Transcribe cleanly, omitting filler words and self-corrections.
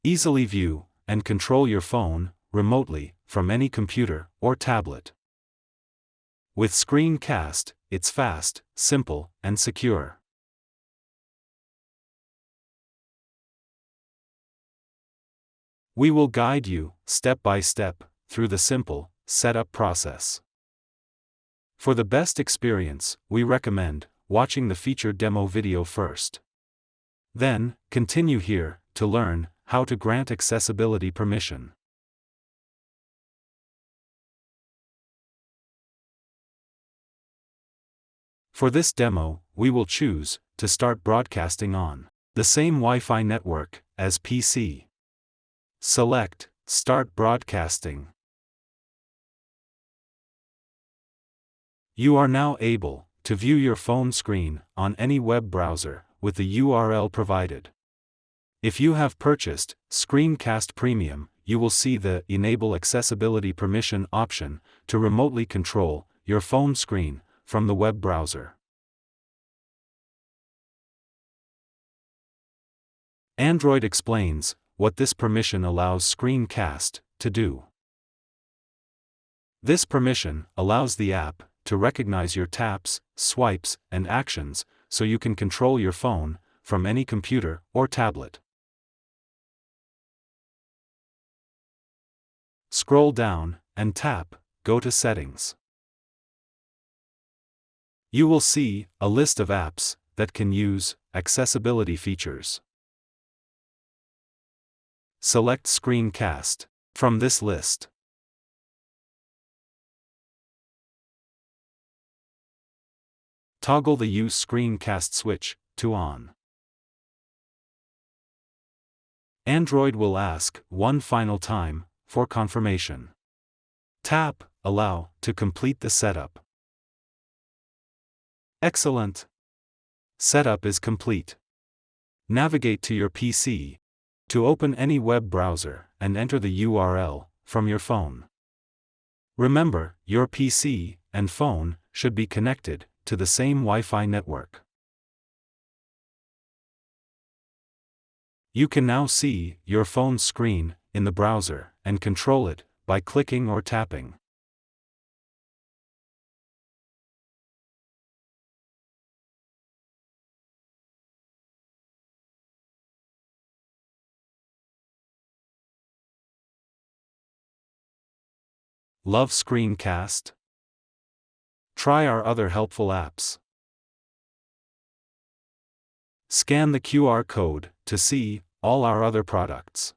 Easily view and control your phone remotely from any computer or tablet. With Screencast, it's fast, simple, and secure. We will guide you, step by step, through the simple setup process. For the best experience, we recommend watching the feature demo video first. Then, continue here to learn how to grant accessibility permission. For this demo, we will choose to start broadcasting on the same Wi-Fi network as PC. Select Start Broadcasting. You are now able to view your phone screen on any web browser with the URL provided. If you have purchased Screencast Premium, you will see the Enable Accessibility Permission option to remotely control your phone screen from the web browser. Android explains what this permission allows Screencast to do. This permission allows the app to recognize your taps, swipes, and actions, so you can control your phone from any computer or tablet. Scroll down and tap Go to Settings. You will see a list of apps that can use accessibility features. Select Screencast from this list. Toggle the Use Screencast switch to On. Android will ask one final time for confirmation. Tap Allow to complete the setup. Excellent! Setup is complete. Navigate to your PC to open any web browser and enter the URL from your phone. Remember, your PC and phone should be connected to the same Wi-Fi network. You can now see your phone's screen in the browser and control it by clicking or tapping. Love Screencast? Try our other helpful apps. Scan the QR code to see all our other products.